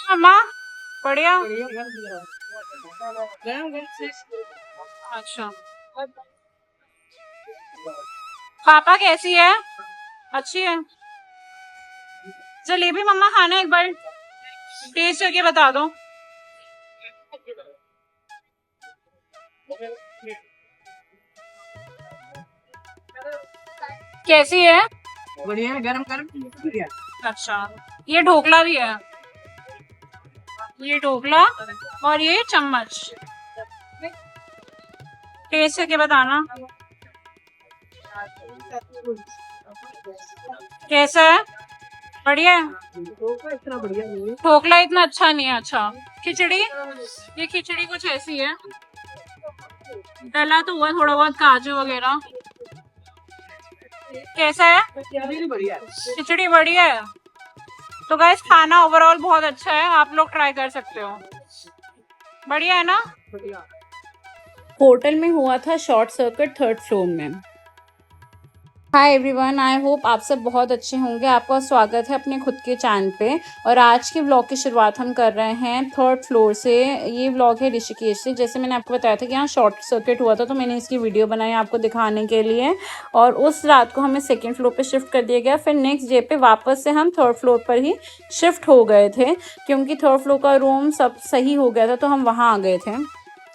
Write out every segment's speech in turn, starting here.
अम्मा बढ़िया। अच्छा पापा कैसी है? अच्छी है। जलेबी मम्मा खाना एक बार टेस्ट करके बता दो। कैसी है? बढ़िया है, गरम गरम बढ़िया। अच्छा ये ढोकला भी है, ये ढोकला और ये चम्मच। टेस्ट करके बताना कैसा है। बढ़िया है। इतना बढ़िया नहीं है। ढोकला इतना अच्छा नहीं है। अच्छा खिचड़ी, ये खिचड़ी कुछ ऐसी है, डला तो हुआ थोड़ा बहुत काजू वगैरह। कैसा है? बढ़िया है। खिचड़ी बढ़िया है। तो गाइस खाना ओवरऑल बहुत अच्छा है, आप लोग ट्राई कर सकते हो। बढ़िया है ना? बढ़िया। होटल में हुआ था शॉर्ट सर्किट 3rd फ्लोर में। हाय एवरीवन, आई होप आप सब बहुत अच्छे होंगे। आपका स्वागत है अपने खुद के चैनल पे। और आज के व्लॉग की शुरुआत हम कर रहे हैं 3rd फ्लोर से। ये व्लॉग है ऋषिकेश से। जैसे मैंने आपको बताया था कि यहाँ शॉर्ट सर्किट हुआ था, तो मैंने इसकी वीडियो बनाई आपको दिखाने के लिए। और उस रात को हमें 2nd फ्लोर पे शिफ्ट कर दिया गया। फिर नेक्स्ट डे पे वापस से हम 3rd फ्लोर पर ही शिफ्ट हो गए थे, क्योंकि 3rd फ्लोर का रूम सब सही हो गया था, तो हम वहाँ आ गए थे।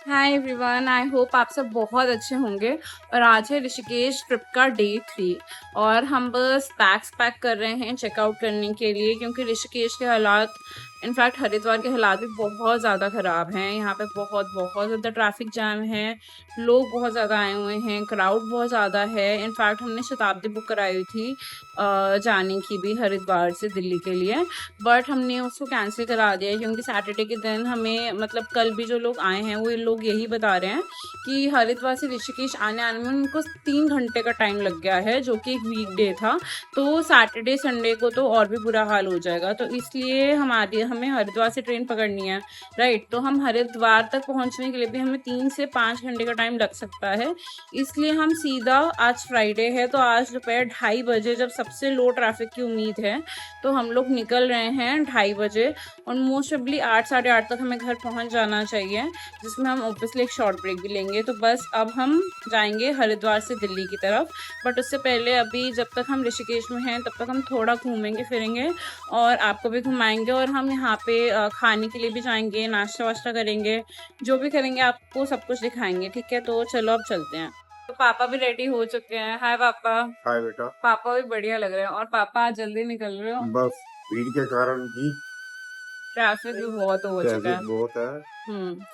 हाय एवरीवन, आई होप आप सब बहुत अच्छे होंगे। और आज है ऋषिकेश ट्रिप का डे 3 और हम बस बैग्स पैक कर रहे हैं चेकआउट करने के लिए, क्योंकि ऋषिकेश के हालात, इनफैक्ट हरिद्वार के हालात भी बहुत ज़्यादा ख़राब हैं। यहाँ पे बहुत ज़्यादा ट्रैफिक जाम है, लोग बहुत ज़्यादा आए हुए हैं, क्राउड बहुत ज़्यादा है। इनफैक्ट हमने शताब्दी बुक कराई हुई थी जाने की भी हरिद्वार से दिल्ली के लिए, बट हमने उसको कैंसिल करा दिया, क्योंकि सैटरडे के दिन हमें, मतलब कल भी जो लोग आए हैं वो लोग यही बता रहे हैं कि हरिद्वार से ऋषिकेश आने में उनको 3 घंटे का टाइम लग गया है, जो कि एक वीकडे था। तो सैटरडे संडे को तो और भी बुरा हाल हो जाएगा, तो इसलिए हमें हरिद्वार से ट्रेन पकड़नी है, राइट। तो हम हरिद्वार तक पहुंचने के लिए भी हमें 3 से 5 घंटे का टाइम लग सकता है। इसलिए हम सीधा, आज फ्राइडे है तो आज दोपहर 2:30 बजे, जब सबसे लो ट्रैफिक की उम्मीद है, तो हम लोग निकल रहे हैं 2:30 बजे। और मोस्ट प्रोबेबली 8 साढ़े 8 तक हमें घर पहुंच जाना चाहिए, जिसमें हम ऑब्वियसली एक शॉर्ट ब्रेक भी लेंगे। तो बस अब हम जाएंगे हरिद्वार से दिल्ली की तरफ, बट उससे पहले अभी जब तक हम ऋषिकेश में हैं तब तक हम थोड़ा घूमेंगे फिरेंगे और आपको भी घुमाएंगे। और हम यहाँ पे खाने के लिए भी जाएंगे, नाश्ता वाश्ता करेंगे, जो भी करेंगे आपको सब कुछ दिखाएंगे, ठीक है। तो चलो अब चलते हैं। तो पापा भी रेडी हो चुके हैं। हाय पापा। हाय बेटा। पापा भी बढ़िया लग रहे हैं। और पापा आज जल्दी निकल रहे हो? बस भीड़ के कारण ही, ट्रैफिक भी बहुत हो चुका है। बहुत है।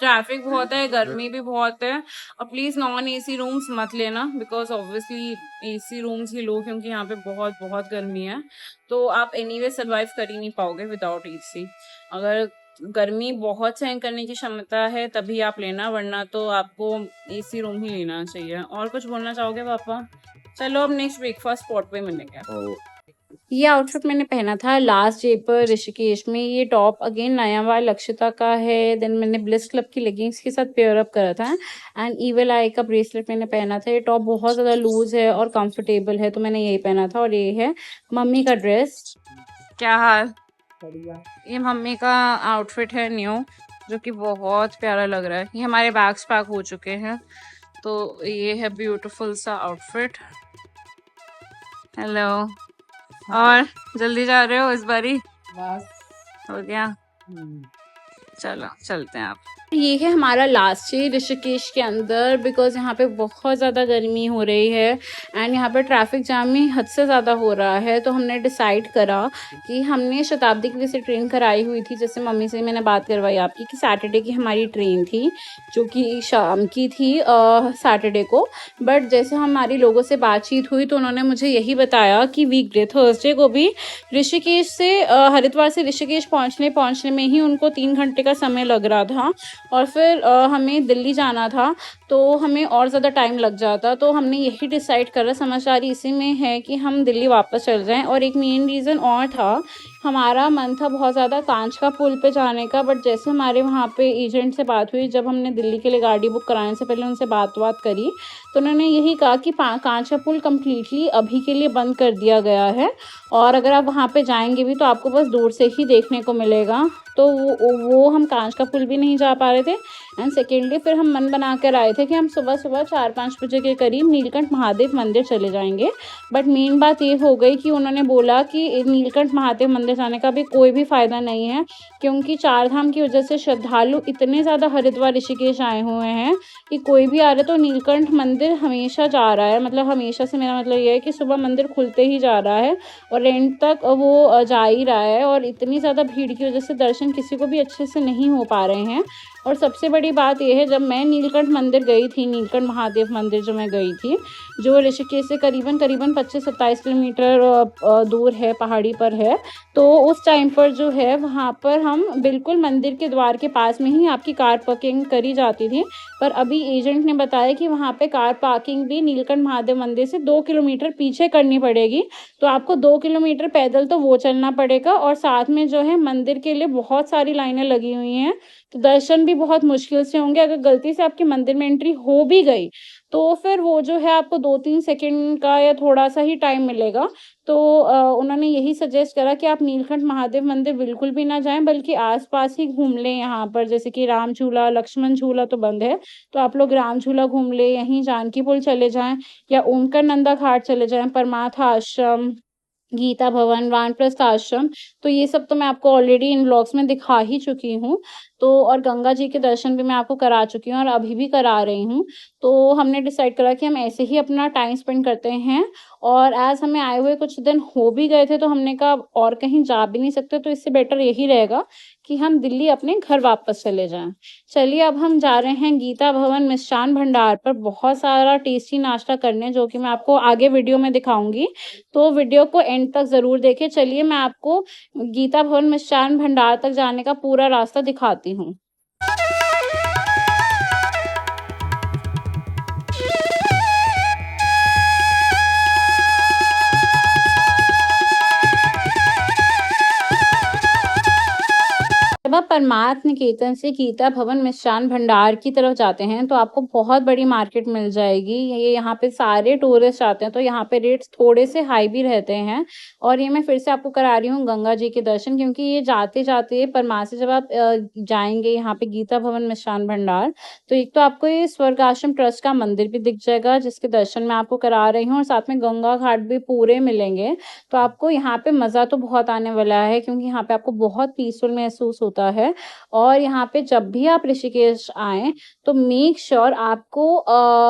ट्रैफिक बहुत है, गर्मी भी बहुत है। और प्लीज नॉन एसी रूम्स मत लेना, बिकॉज ऑब्वियसली एसी रूम्स ही लो, क्योंकि यहाँ पे बहुत गर्मी है। तो आप एनीवे सर्वाइव कर ही नहीं पाओगे विदाउट एसी। अगर गर्मी बहुत सहन करने की क्षमता है तभी आप लेना, वरना तो आपको एसी रूम ही लेना चाहिए। और कुछ बोलना चाहोगे पापा? चलो अब नेक्स्ट ब्रेकफास्ट स्पॉट पे मिलेंगे। ये आउटफिट मैंने पहना था लास्ट डे पर ऋषिकेश में। ये टॉप अगेन नया वाला लक्षिता का है। देन मैंने ब्लिस क्लब की लेगिंग्स के साथ पेयर अप करा था एंड ईवल आई का ब्रेसलेट मैंने पहना था। ये टॉप बहुत ज़्यादा लूज है और कंफर्टेबल है, तो मैंने यही पहना था। और ये है मम्मी का ड्रेस। क्या हाल? ये मम्मी का आउटफिट है न्यू, जो कि बहुत प्यारा लग रहा है। ये हमारे बैग्स पैक हो चुके हैं, तो ये है ब्यूटीफुल सा आउटफिट। हेलो। और जल्दी जा रहे हो इस बारी? बस हो गया। चलो चलते हैं आप। ये है हमारा लास्ट डे ऋषिकेश के अंदर, बिकॉज यहाँ पे बहुत ज़्यादा गर्मी हो रही है एंड यहाँ पे ट्रैफिक जाम भी हद से ज़्यादा हो रहा है। तो हमने डिसाइड करा कि हमने शताब्दी के लिए से ट्रेन कराई हुई थी, जैसे मम्मी से मैंने बात करवाई आपकी कि सैटरडे की हमारी ट्रेन थी, जो कि शाम की थी सैटरडे को। बट जैसे हमारी लोगों से बातचीत हुई तो उन्होंने मुझे यही बताया कि वीकडे थर्सडे को भी ऋषिकेश से हरिद्वार से ऋषिकेश पहुँचने में ही उनको 3 घंटे का समय लग रहा था। और फिर हमें दिल्ली जाना था, तो हमें और ज़्यादा टाइम लग जाता। तो हमने यही डिसाइड करा, समझदारी इसी में है कि हम दिल्ली वापस चल जाएं। और एक मेन रीज़न और था हमारा मन था बहुत ज़्यादा कांच का पुल पे जाने का, बट जैसे हमारे वहाँ पे एजेंट से बात हुई, जब हमने दिल्ली के लिए गाड़ी बुक कराने से पहले उनसे बात करी, तो उन्होंने यही कहा कि कांच का पुल कम्प्लीटली अभी के लिए बंद कर दिया गया है, और अगर आप वहाँ पे जाएंगे भी तो आपको बस दूर से ही देखने को मिलेगा। तो वो हम कांच का पुल भी नहीं जा पा रहे थे। एंड सेकेंडली फिर हम मन बना कर आए थे कि हम सुबह 4-5 बजे के करीब नीलकंठ महादेव मंदिर चले जाएंगे। बट मेन बात ये हो गई कि उन्होंने बोला कि नीलकंठ महादेव मंदिर जाने का भी कोई भी फ़ायदा नहीं है, क्योंकि 4 धाम की वजह से श्रद्धालु इतने ज़्यादा हरिद्वार ऋषिकेश आए हुए हैं कि कोई भी आ रहा है तो नीलकंठ मंदिर हमेशा जा रहा है। मतलब हमेशा से मेरा मतलब ये है कि सुबह मंदिर खुलते ही जा रहा है और एंड तक वो जा ही रहा है, और इतनी ज़्यादा भीड़ की वजह से दर्शन किसी को भी अच्छे से नहीं हो पा रहे हैं। और सबसे बड़ी बात यह है, जब मैं नीलकंठ मंदिर गई थी, नीलकंठ महादेव मंदिर जो मैं गई थी, जो ऋषिकेश से करीबन 25-27 किलोमीटर दूर है, पहाड़ी पर है, तो उस टाइम पर जो है वहाँ पर हम बिल्कुल मंदिर के द्वार के पास में ही आपकी कार पार्किंग करी जाती थी। पर अभी एजेंट ने बताया कि वहाँ पे कार पार्किंग भी नीलकंठ महादेव मंदिर से 2 किलोमीटर पीछे करनी पड़ेगी। तो आपको 2 किलोमीटर पैदल तो वो चलना पड़ेगा, और साथ में जो है मंदिर के लिए बहुत सारी लाइनें लगी हुई हैं, तो दर्शन भी बहुत मुश्किल से होंगे। अगर गलती से आपकी मंदिर में एंट्री हो भी गई तो फिर वो जो है आपको 2-3 सेकंड का या थोड़ा सा ही टाइम मिलेगा। तो उन्होंने यही सजेस्ट करा कि आप नीलकंठ महादेव मंदिर बिल्कुल भी ना जाएं, बल्कि आसपास ही घूम लें। यहाँ पर जैसे कि राम झूला, लक्ष्मण झूला तो बंद है, तो आप लोग राम झूला घूम लें, यहीं जानकी पुल चले जाएं या ओमकारानंदा घाट चले जाएं, परमार्थ आश्रम, गीता भवन, वानप्रस्थ आश्रम। तो ये सब तो मैं आपको ऑलरेडी इन व्लॉग्स में दिखा ही चुकी हूँ। तो और गंगा जी के दर्शन भी मैं आपको करा चुकी हूँ और अभी भी करा रही हूँ। तो हमने डिसाइड करा कि हम ऐसे ही अपना टाइम स्पेंड करते हैं, और एज़ हमें आए हुए कुछ दिन हो भी गए थे तो हमने कहा और कहीं जा भी नहीं सकते, तो इससे बेटर यही रहेगा कि हम दिल्ली अपने घर वापस चले जाएं। चलिए अब हम जा रहे हैं गीता भवन मिष्ठान भंडार पर बहुत सारा टेस्टी नाश्ता करने, जो कि मैं आपको आगे वीडियो में दिखाऊंगी। तो वीडियो को एंड तक ज़रूर देखें। चलिए मैं आपको गीता भवन मिष्ठान भंडार तक जाने का पूरा रास्ता दिखाती हूँ। जब आप परमार्थ निकेतन से गीता भवन मिष्ठान भंडार की तरफ जाते हैं तो आपको बहुत बड़ी मार्केट मिल जाएगी। ये यहाँ पे सारे टूरिस्ट आते हैं, तो यहाँ पे रेट्स थोड़े से हाई भी रहते हैं। और ये मैं फिर से आपको करा रही हूँ गंगा जी के दर्शन, क्योंकि ये जाते जाते परमार्थ से जब आप जाएंगे यहाँ पे गीता भवन मिष्ठान भंडार, तो एक तो आपको ये स्वर्ग आश्रम ट्रस्ट का मंदिर भी दिख जाएगा, जिसके दर्शन मैं आपको करा रही हूँ, और साथ में गंगा घाट भी पूरे मिलेंगे। तो आपको यहाँ पे मज़ा तो बहुत आने वाला है, क्योंकि यहाँ पे आपको बहुत पीसफुल महसूस होता है। और यहाँ पे जब भी आप ऋषिकेश आए तो मेक श्योर आपको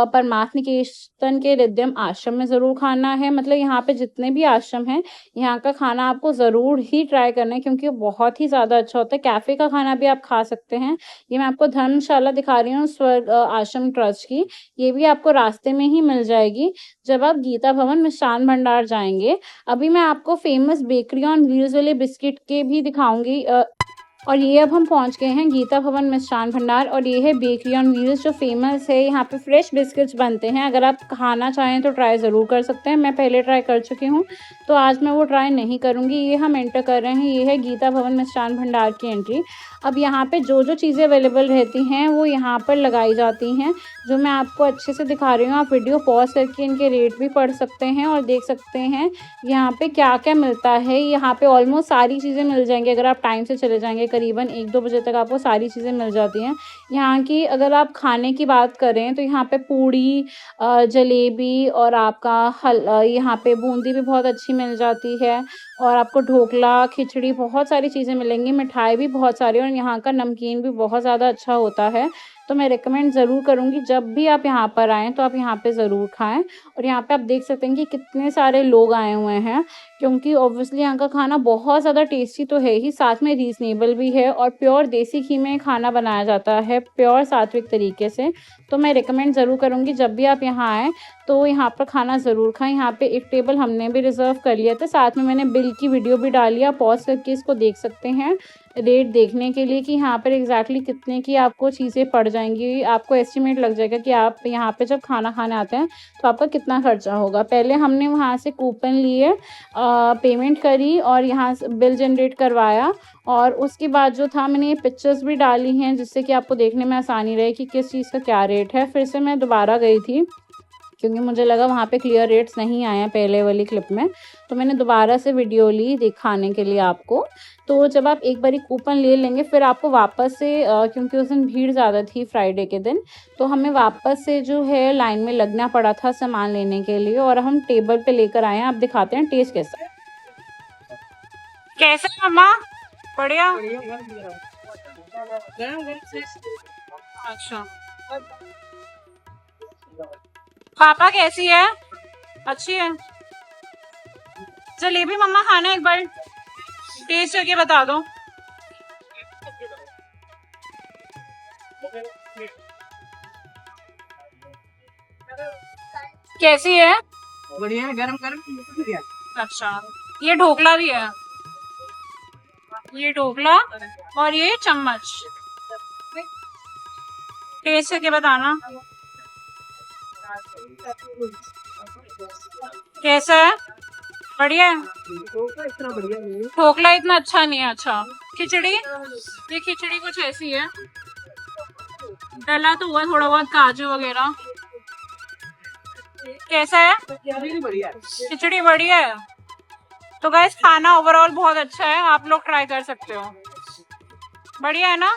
परमार्थ निकेतन के रिद्यम आश्रम में ज़रूर खाना है। मतलब यहाँ पे जितने भी आश्रम हैं, यहाँ का खाना आपको ज़रूर ही ट्राई करना है, क्योंकि वो बहुत ही ज़्यादा अच्छा होता है। कैफ़े का खाना भी आप खा सकते हैं। ये मैं आपको धर्मशाला दिखा रही हूँ स्वर्ग आश्रम ट्रस्ट की, ये भी आपको रास्ते में ही मिल जाएगी जब आप गीता भवन मिष्ठान भंडार जाएंगे। अभी मैं आपको फेमस बेकरी ऑन व्हील्स वाले बिस्किट के भी दिखाऊंगी। और ये अब हम पहुंच गए हैं गीता भवन मिष्ठान भंडार, और ये है बेकरी ऑन व्हील्स जो फेमस है। यहाँ पे फ्रेश बिस्किट्स बनते हैं, अगर आप खाना चाहें तो ट्राई ज़रूर कर सकते हैं। मैं पहले ट्राई कर चुकी हूँ, तो आज मैं वो ट्राई नहीं करूँगी। ये हम एंटर कर रहे हैं, ये है गीता भवन मिष्ठान भंडार की एंट्री। अब यहाँ पे जो जो चीज़ें अवेलेबल रहती हैं वो यहाँ पर लगाई जाती हैं, जो मैं आपको अच्छे से दिखा रही हूँ। आप वीडियो पॉज करके इनके रेट भी पढ़ सकते हैं और देख सकते हैं यहाँ पे क्या क्या मिलता है। यहाँ पे ऑलमोस्ट सारी चीज़ें मिल जाएंगी, अगर आप टाइम से चले जाएंगे करीबन 1-2 बजे तक आपको सारी चीज़ें मिल जाती हैं। यहाँ की अगर आप खाने की बात करें तो यहाँ पे पूड़ी, जलेबी और आपका यहाँ पे बूंदी भी बहुत अच्छी मिल जाती है, और आपको ढोकला, खिचड़ी, बहुत सारी चीज़ें मिलेंगी। मिठाई भी बहुत सारी, और यहाँ का नमकीन भी बहुत ज़्यादा अच्छा होता है। तो मैं रिकमेंड ज़रूर करूँगी जब भी आप यहाँ पर आएँ तो आप यहाँ पे ज़रूर खाएँ। और यहाँ पे आप देख सकते हैं कि कितने सारे लोग आए हुए हैं, क्योंकि ऑब्वियसली यहाँ का खाना बहुत ज़्यादा टेस्टी तो है ही, साथ में रीज़नेबल भी है, और प्योर देसी घी में खाना बनाया जाता है, प्योर सात्विक तरीके से। तो मैं रिकमेंड ज़रूर करूँगी जब भी आप यहाँ आएँ तो यहाँ पर खाना ज़रूर खाएँ। यहाँ पे एक टेबल हमने भी रिज़र्व कर लिया था, साथ में मैंने बिल बिल की वीडियो भी डाली है, आप पॉज करके इसको देख सकते हैं रेट देखने के लिए कि यहाँ पर एग्जैक्टली कितने की आपको चीज़ें पड़ जाएंगी। आपको एस्टिमेट लग जाएगा कि आप यहाँ पे जब खाना खाने आते हैं तो आपका कितना खर्चा होगा। पहले हमने वहाँ से कूपन लिए, पेमेंट करी और यहाँ से बिल जनरेट करवाया, और उसके बाद जो था मैंने ये पिक्चर्स भी डाली हैं जिससे कि आपको देखने में आसानी रहे कि किस चीज़ का क्या रेट है। फिर से मैं दोबारा गई थी क्योंकि मुझे लगा वहाँ पे क्लियर रेट्स नहीं आए हैं पहले वाली क्लिप में, तो मैंने दोबारा से वीडियो ली दिखाने के लिए आपको। तो जब आप एक बारी कूपन ले लेंगे फिर आपको वापस से क्योंकि उस दिन भीड़ ज़्यादा थी फ्राइडे के दिन, तो हमें वापस से जो है लाइन में लगना पड़ा था सामान लेने के लिए, और हम टेबल पे लेकर आए हैं। आप दिखाते हैं टेस्ट कैसा है। कैसे है मम्मा? बढ़िया। गरम गरम से अच्छा, पापा कैसी है? अच्छी है। जलेबी मम्मा खाना एक बार टेस्ट करके बता दो। कैसी है? बढ़िया है, गरम गरम बढ़िया। अच्छा, ये ढोकला भी है, ये ढोकला और ये चम्मच। टेस्ट करके बताना कैसा है। बढ़िया है। इतना बढ़िया नहीं है। ढोकला इतना अच्छा नहीं है। अच्छा, खिचड़ी, ये खिचड़ी कुछ ऐसी है, डला तो हुआ थोड़ा बहुत काजू वगैरह। कैसा है? बढ़िया है। खिचड़ी बढ़िया है। तो गाइस खाना ओवरऑल बहुत अच्छा है, आप लोग ट्राई कर सकते हो। बढ़िया है ना?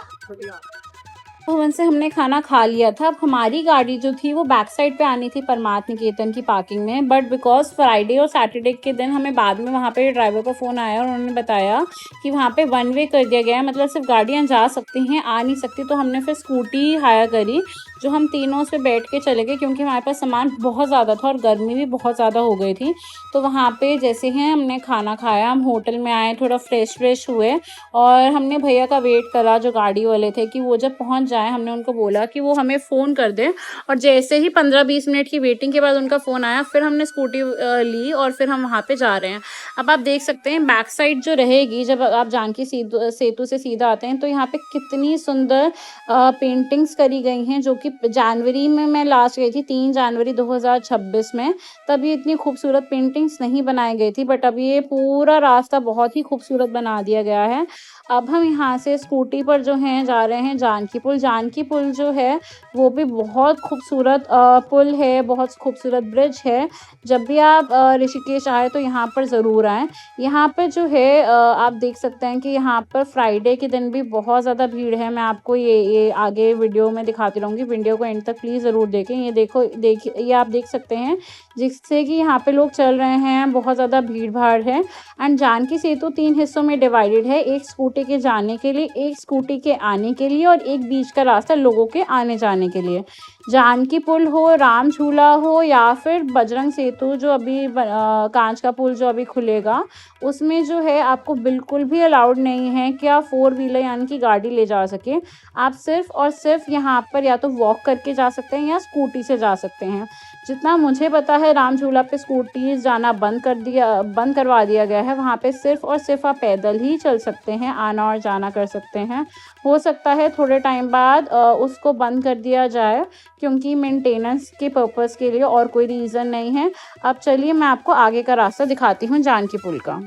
भवन से हमने खाना खा लिया था। अब हमारी गाड़ी जो थी वो बैक साइड पे आनी थी परमार्थ निकेतन की पार्किंग में, बट बिकॉज फ्राइडे और सैटरडे के दिन हमें बाद में वहाँ पे ड्राइवर का फ़ोन आया और उन्होंने बताया कि वहाँ पे वन वे कर दिया गया है, मतलब सिर्फ गाड़ियाँ जा सकती हैं, आ नहीं सकती। तो हमने फिर स्कूटी हायर करी जो हम तीनों उस पर बैठ के चले गए क्योंकि हमारे पास सामान बहुत ज़्यादा था और गर्मी भी बहुत ज़्यादा हो गई थी। तो वहाँ पे जैसे ही हमने खाना खाया, हम होटल में आए, थोड़ा फ्रेश हुए और हमने भैया का वेट करा जो गाड़ी वाले थे कि वो जब पहुँच जाए। हमने उनको बोला कि वो हमें फ़ोन कर दें, और जैसे ही 15-20 मिनट की वेटिंग के बाद उनका फ़ोन आया, फिर हमने स्कूटी ली और फिर हम वहाँ पे जा रहे हैं। अब आप देख सकते हैं बैक साइड जो रहेगी, जब आप जानकी सेतु से सीधा आते हैं तो यहाँ पे कितनी सुंदर पेंटिंग्स करी गई हैं, जो कि जनवरी में मैं लास्ट गई थी 3 जनवरी 2026 में, तब ये इतनी खूबसूरत पेंटिंग्स नहीं बनाई गई थी, बट अब ये पूरा रास्ता बहुत ही खूबसूरत बना दिया गया है। अब हम यहाँ से स्कूटी पर जो हैं जा रहे हैं जानकी पुल। जानकी पुल जो है वो भी बहुत खूबसूरत पुल है, बहुत खूबसूरत ब्रिज है। जब भी आप ऋषिकेश आए तो यहाँ पर ज़रूर आएँ। यहाँ पे जो है आप देख सकते हैं कि यहाँ पर फ्राइडे के दिन भी बहुत ज़्यादा भीड़ है। मैं आपको ये आगे वीडियो में दिखाती रहूँगी, वीडियो को एंड तक प्लीज़ ज़रूर देखें। ये देखिए ये आप देख सकते हैं जिससे कि यहाँ पे लोग चल रहे हैं, बहुत ज़्यादा भीड़ भाड़ है। एंड जानकी सेतु 3 हिस्सों में डिवाइडेड है, एक स्कूटी के जाने के लिए, एक स्कूटी के आने के लिए और एक बीच का रास्ता लोगों के आने जाने के लिए। जानकी पुल हो, राम झूला हो या फिर बजरंग सेतु जो अभी कांच का पुल जो अभी खुलेगा, उसमें जो है आपको बिल्कुल भी अलाउड नहीं है कि आप 4 व्हीलर यानी कि गाड़ी ले जा सके। आप सिर्फ और सिर्फ यहाँ पर या तो वॉक करके जा सकते हैं या स्कूटी से जा सकते हैं। जितना मुझे पता है राम झूला पे स्कूटी जाना बंद करवा दिया गया है। वहाँ पे सिर्फ और सिर्फ आप पैदल ही चल सकते हैं, आना और जाना कर सकते हैं। हो सकता है थोड़े टाइम बाद उसको बंद कर दिया जाए क्योंकि मेंटेनेंस के पर्पस के लिए, और कोई रीज़न नहीं है। अब चलिए मैं आपको आगे का रास्ता दिखाती हूँ जानकी पुल का।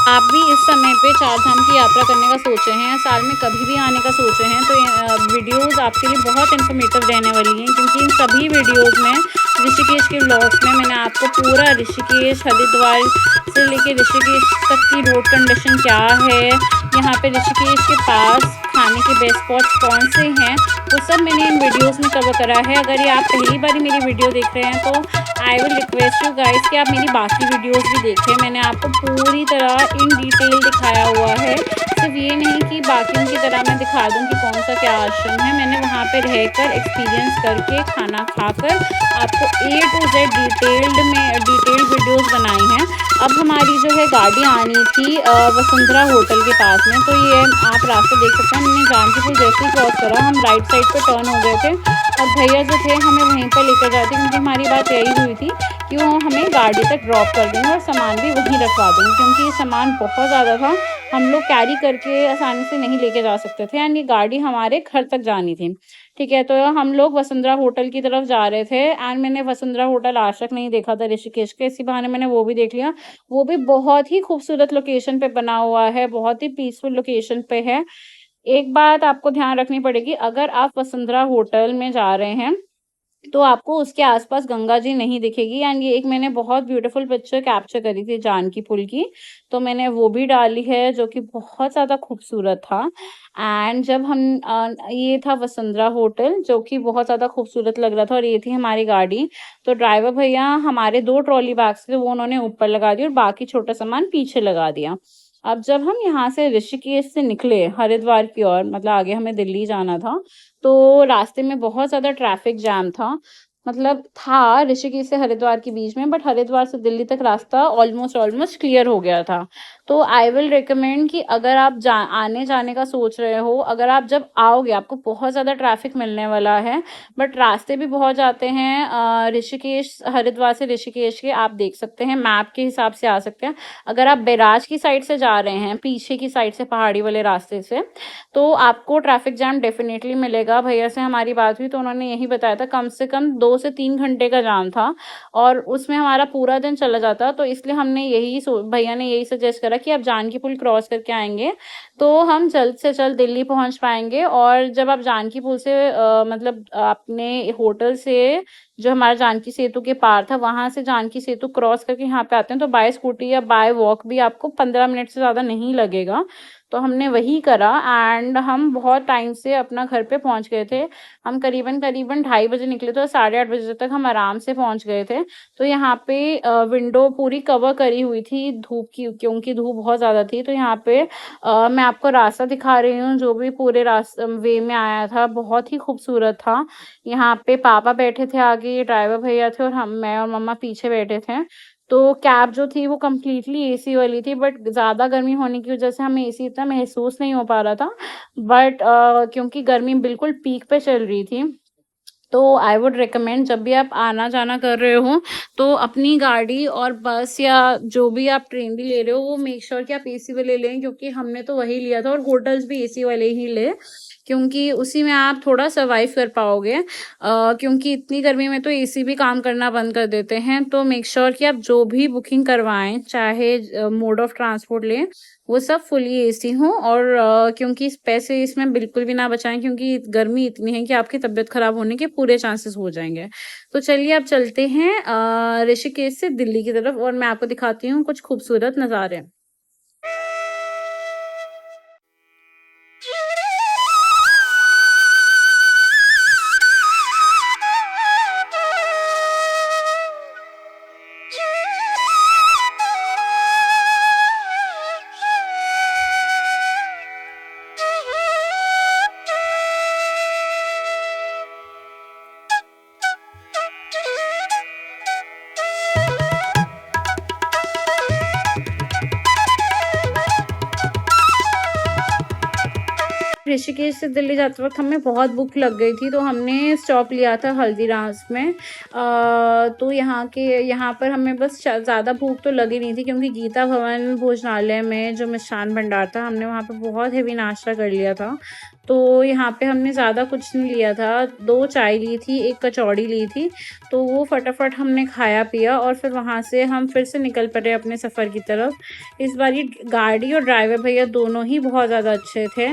आप भी इस समय पे 4 धाम की यात्रा करने का सोचे हैं, साल में कभी भी आने का सोचे हैं, तो ये वीडियोज़ आपके लिए बहुत इन्फॉर्मेटिव रहने वाली हैं क्योंकि इन सभी वीडियोज़ में ऋषिकेश के व्लॉग्स में मैंने आपको पूरा ऋषिकेश, हरिद्वार से लेके ऋषिकेश तक की रोड कंडीशन क्या है, यहाँ पे ऋषिकेश के पास खाने के बेस्ट स्पॉट्स कौन से हैं, वो सब मैंने इन वीडियोस में कवर करा है। अगर ये आप पहली बार मेरी वीडियो देख रहे हैं तो I will request you guys कि आप मेरी बाकी वीडियोस भी देखें। मैंने आपको पूरी तरह इन डिटेल दिखाया हुआ है सिर्फ ये नहीं कि बाकियों की तरह मैं दिखा दूँ कि कौन सा क्या आश्रम है, मैंने वहाँ पे रहकर एक्सपीरियंस करके खाना खाकर आपको A to Z detailed videos बनाई हैं। अब हमारी जो है गाड़ी आनी थी वसुंधरा होटल के पास में, तो ये आप रास्ता देख सकते हैं। हमने जानकीपुर जैसे ही क्रॉस करा, हम राइट साइड पे टर्न हो गए थे और भैया जो थे हमें वहीं पर लेकर जाते, क्योंकि हमारी बात यही हुई थी कि वो हमें गाड़ी तक ड्रॉप कर देंगे और सामान भी वहीं रखवा देंगे, क्योंकि ये सामान बहुत ज़्यादा था, हम लोग कैरी करके आसानी से नहीं लेके जा सकते थे, एंड ये गाड़ी हमारे घर तक जानी थी। ठीक है, तो हम लोग वसुंधरा होटल की तरफ जा रहे थे, एंड मैंने वसुंधरा होटल आज तक नहीं देखा था ऋषिकेश के, इसी बहाने मैंने वो भी देख लिया। वो भी बहुत ही खूबसूरत लोकेशन पे बना हुआ है, बहुत ही पीसफुल लोकेशन पे है। एक बात आपको ध्यान रखनी पड़ेगी, अगर आप वसुंधरा होटल में जा रहे हैं तो आपको उसके आसपास गंगा जी नहीं दिखेगी, एंड ये एक मैंने बहुत ब्यूटीफुल पिक्चर कैप्चर करी थी जानकी पुल की, तो मैंने वो भी डाली है, जो कि बहुत ज़्यादा खूबसूरत था। एंड जब हम ये था वसुंधरा होटल, जो कि बहुत ज़्यादा खूबसूरत लग रहा था, और ये थी हमारी गाड़ी। तो ड्राइवर भैया हमारे 2 ट्रॉली बैग्स थे, वो उन्होंने ऊपर लगा दिया और बाकी छोटा सामान पीछे लगा दिया। अब जब हम यहाँ से ऋषिकेश से निकले हरिद्वार की ओर, मतलब आगे हमें दिल्ली जाना था, तो रास्ते में बहुत ज़्यादा ट्रैफिक जैम था। मतलब था ऋषिकेश से हरिद्वार के बीच में, बट हरिद्वार से दिल्ली तक रास्ता ऑलमोस्ट क्लियर हो गया था। तो आई विल रिकमेंड कि अगर आप आने जाने का सोच रहे हो, अगर आप जब आओगे आपको बहुत ज़्यादा ट्रैफिक मिलने वाला है, बट रास्ते भी बहुत जाते हैं ऋषिकेश, हरिद्वार से ऋषिकेश के, आप देख सकते हैं मैप के हिसाब से आ सकते हैं। अगर आप बैराज की साइड से जा रहे हैं, पीछे की साइड से पहाड़ी वाले रास्ते से, तो आपको ट्रैफिक जैम डेफिनेटली मिलेगा। भैया से हमारी बात हुई तो उन्होंने यही बताया था, कम से कम 2 से 3 घंटे का जाम था और उसमें हमारा पूरा दिन चला जाता। तो इसलिए हमने भैया ने यही सजेस्ट करा कि आप जानकी पुल क्रॉस करके आएंगे तो हम जल्द से जल्द दिल्ली पहुंच पाएंगे। और जब आप जानकी पुल से मतलब अपने होटल से जो हमारा जानकी सेतु के पार था, वहां से जानकी सेतु क्रॉस करके यहाँ पे आते हैं, तो बाय स्कूटी या बाय वॉक भी आपको 15 मिनट से ज़्यादा नहीं लगेगा। तो हमने वही करा, एंड हम बहुत टाइम से अपना घर पे पहुंच गए थे। हम करीबन 2:30 बजे निकले थे, 8:30 बजे तक हम आराम से पहुंच गए थे। तो यहाँ पे विंडो पूरी कवर करी हुई थी धूप की, क्योंकि धूप बहुत ज़्यादा थी। तो यहाँ पे मैं आपको रास्ता दिखा रही हूँ, जो भी पूरे रास्ते वे में आया था, बहुत ही खूबसूरत था। यहाँ पे पापा बैठे थे आगे, ड्राइवर भैया थे, और मैं और मम्मा पीछे बैठे थे। तो कैब जो थी वो कम्प्लीटली एसी वाली थी, बट ज़्यादा गर्मी होने की वजह से हमें एसी इतना महसूस नहीं हो पा रहा था। बट क्योंकि गर्मी बिल्कुल पीक पे चल रही थी, तो आई वुड रिकमेंड जब भी आप आना जाना कर रहे हो तो अपनी गाड़ी और बस या जो भी आप ट्रेन भी ले रहे हो, वो मेक श्योर कि आप एसी वाले लें, क्योंकि हमने तो वही लिया था। और होटल्स भी एसी वाले ही ले, क्योंकि उसी में आप थोड़ा सर्वाइव कर पाओगे, क्योंकि इतनी गर्मी में तो एसी भी काम करना बंद कर देते हैं। तो मेक श्योर कि आप जो भी बुकिंग करवाएं, चाहे मोड ऑफ ट्रांसपोर्ट लें, वो सब फुली एसी हो। और क्योंकि पैसे इसमें बिल्कुल भी ना बचाएं, क्योंकि गर्मी इतनी है कि आपकी तबीयत खराब होने के पूरे चांसेस हो जाएंगे। तो चलिए अब चलते हैं ऋषिकेश से दिल्ली की तरफ, और मैं आपको दिखाती हूँ कुछ खूबसूरत नज़ारे। ऋषिकेश से दिल्ली जाते वक्त हमें बहुत भूख लग गई थी, तो हमने स्टॉप लिया था हल्दीराम्स में। तो यहाँ पर हमें बस ज़्यादा भूख तो लगी नहीं थी, क्योंकि गीता भवन भोजनालय में जो मिष्ठान भंडार था, हमने वहाँ पे बहुत हेवी नाश्ता कर लिया था। तो यहाँ पे हमने ज़्यादा कुछ नहीं लिया था, 2 चाय ली थी, 1 कचौड़ी ली थी, तो वो फटाफट हमने खाया पिया, और फिर वहाँ से हम फिर से निकल पड़े अपने सफ़र की तरफ। इस बार गाड़ी और ड्राइवर भैया दोनों ही बहुत ज़्यादा अच्छे थे,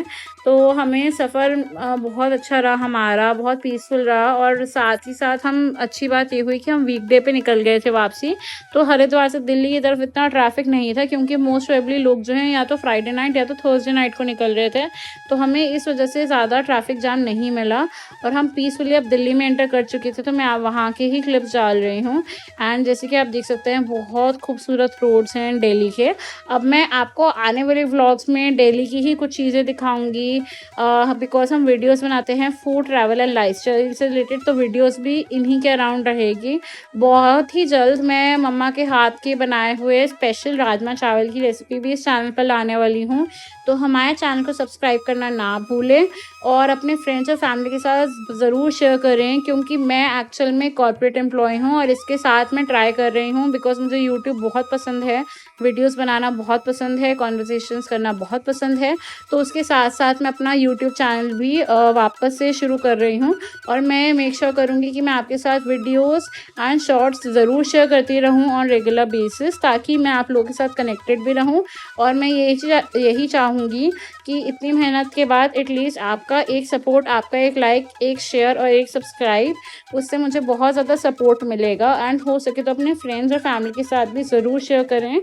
तो हमें सफ़र बहुत अच्छा रहा हमारा, बहुत पीसफुल रहा। और साथ ही साथ हम अच्छी बात ये हुई कि हम वीकडे पे निकल गए थे वापसी, तो हरिद्वार से दिल्ली की तरफ इतना ट्रैफिक नहीं था, क्योंकि मोस्ट प्रोबेबली लोग जो हैं या तो फ्राइडे नाइट या तो थर्सडे नाइट को निकल रहे थे। तो हमें इस वजह वजह से ज़्यादा ट्रैफिक जाम नहीं मिला और हम पीसफुली अब दिल्ली में एंटर कर चुके थे। तो मैं वहाँ के ही क्लिप्स डाल रही हूँ। एंड जैसे कि आप देख सकते हैं बहुत खूबसूरत रोड्स हैं दिल्ली के। अब मैं आपको आने वाले व्लॉग्स में दिल्ली की ही कुछ चीज़ें दिखाऊंगी, बिकॉज हम वीडियोस बनाते हैं फूड, ट्रैवल एंड लाइफस्टाइल से रिलेटेड, तो वीडियोस भी इन्हीं के अराउंड रहेगी। बहुत ही जल्द मैं मम्मा के हाथ के बनाए हुए स्पेशल राजमा चावल की रेसिपी भी इस चैनल पर लाने वाली हूँ। तो हमारे चैनल को सब्सक्राइब करना ना भूलें और अपने फ्रेंड्स और फैमिली के साथ ज़रूर शेयर करें, क्योंकि मैं एक्चुअल में कॉर्पोरेट एम्प्लॉय हूँ और इसके साथ मैं ट्राई कर रही हूँ बिकॉज मुझे यूट्यूब बहुत पसंद है, वीडियोस बनाना बहुत पसंद है, कॉन्वर्सेशंस करना बहुत पसंद है। तो उसके साथ साथ मैं अपना यूट्यूब चैनल भी वापस से शुरू कर रही हूँ और मैं मेक श्योर करूँगी कि मैं आपके साथ वीडियोस एंड शॉर्ट्स ज़रूर शेयर करती रहूँ ऑन रेगुलर बेसिस, ताकि मैं आप लोगों के साथ कनेक्टेड भी रहूँ। और मैं यही चाहूँगी कि इतनी मेहनत के बाद एटलीस्ट आपका एक सपोर्ट, आपका एक लाइक, एक शेयर और एक सब्सक्राइब, उससे मुझे बहुत ज़्यादा सपोर्ट मिलेगा। एंड हो सके तो अपने फ्रेंड्स और फैमिली के साथ भी ज़रूर शेयर करें।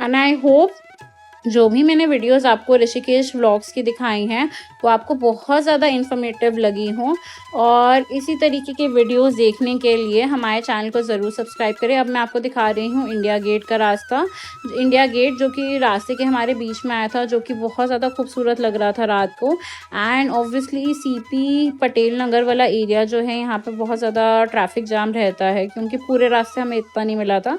एंड आई होप जो भी मैंने वीडियोस आपको ऋषिकेश व्लॉग्स की दिखाई हैं वो आपको बहुत ज़्यादा इन्फॉर्मेटिव लगी हों। और इसी तरीके के वीडियोस देखने के लिए हमारे चैनल को ज़रूर सब्सक्राइब करें। अब मैं आपको दिखा रही हूँ इंडिया गेट का रास्ता, इंडिया गेट जो कि रास्ते के हमारे बीच में आया था, जो कि बहुत ज़्यादा खूबसूरत लग रहा था रात को। And obviously CP Patel Nagar वाला एरिया जो है, यहाँ पर बहुत ज़्यादा ट्रैफिक जाम रहता है, क्योंकि पूरे रास्ते हमें इतना नहीं मिला था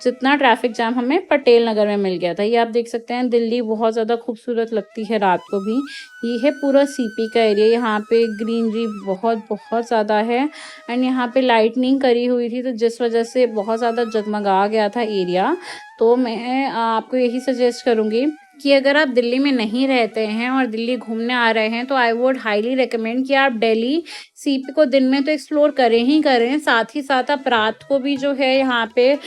जितना ट्रैफिक जाम हमें पटेल नगर में मिल गया था। ये आप देख सकते हैं दिल्ली बहुत ज़्यादा खूबसूरत लगती है रात को भी। ये है पूरा सीपी का एरिया, यहाँ पे ग्रीनरी बहुत ज़्यादा है एंड यहाँ पे लाइटनिंग करी हुई थी, तो जिस वजह से बहुत ज़्यादा जगमगा गया था एरिया। तो मैं आपको यही सजेस्ट करूँगी कि अगर आप दिल्ली में नहीं रहते हैं और दिल्ली घूमने आ रहे हैं तो आई वुड हाईली रिकमेंड कि आप दिल्ली सीपी को दिन में तो एक्सप्लोर करें ही करें, साथ ही साथ आप रात को भी जो है यहाँ पे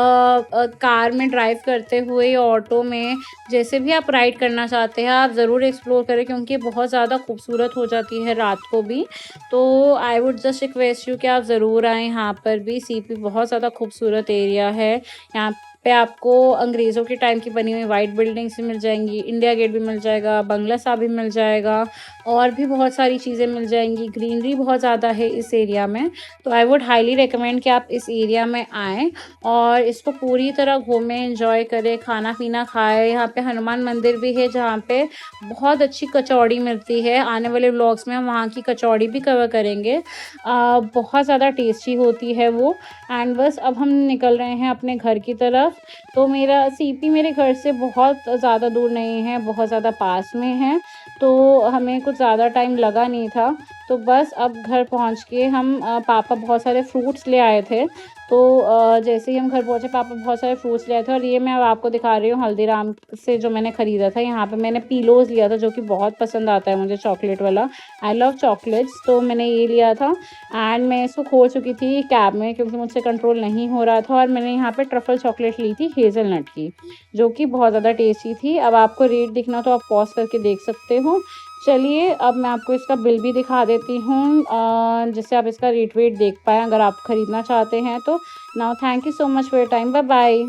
कार में ड्राइव करते हुए, ऑटो में, जैसे भी आप राइड करना चाहते हैं आप ज़रूर एक्सप्लोर करें, क्योंकि बहुत ज़्यादा खूबसूरत हो जाती है रात को भी। तो I would just request you कि आप ज़रूर आएँ यहाँ पर भी। सीपी बहुत ज़्यादा खूबसूरत एरिया है। यहाँ पे आपको अंग्रेज़ों के टाइम की बनी हुई वाइट बिल्डिंग्स भी मिल जाएंगी, इंडिया गेट भी मिल जाएगा, बंगला साहब भी मिल जाएगा और भी बहुत सारी चीज़ें मिल जाएंगी। ग्रीनरी बहुत ज़्यादा है इस एरिया में, तो आई वुड हाईली रिकमेंड कि आप इस एरिया में आएँ और इसको पूरी तरह घूमें, एंजॉय करें, खाना पीना खाएं। यहाँ पे हनुमान मंदिर भी है जहाँ पे बहुत अच्छी कचौड़ी मिलती है। आने वाले व्लॉग्स में हम वहाँ की कचौड़ी भी कवर करेंगे, बहुत ज़्यादा टेस्टी होती है वो। एंड बस अब हम निकल रहे हैं अपने घर की तरफ। तो मेरा सीपी मेरे घर से बहुत ज़्यादा दूर नहीं है, बहुत ज़्यादा पास में है, तो हमें कुछ ज़्यादा टाइम लगा नहीं था। तो बस अब घर पहुंच के हम पापा बहुत सारे फ्रूट्स ले आए थे, तो जैसे ही हम घर पहुंचे पापा बहुत सारे फ्रूट्स ले आए थे। और ये मैं अब आपको दिखा रही हूँ हल्दीराम से जो मैंने ख़रीदा था। यहाँ पे मैंने पीलोज़ लिया था जो कि बहुत पसंद आता है मुझे, चॉकलेट वाला, आई लव चॉकलेट्स, तो मैंने ये लिया था। एंड मैं इसको खो चुकी थी कैब में क्योंकि मुझसे कंट्रोल नहीं हो रहा था, और मैंने यहाँ पे ट्रफल चॉकलेट ली थी हेज़लनट की, जो कि बहुत ज़्यादा टेस्टी थी। अब आपको रेट दिखना तो आप पॉज करके देख सकते हो। चलिए अब मैं आपको इसका बिल भी दिखा देती हूँ, जिससे आप इसका रेट वेट देख पाएँ अगर आप ख़रीदना चाहते हैं तो। Now thank you so much for your time, bye bye.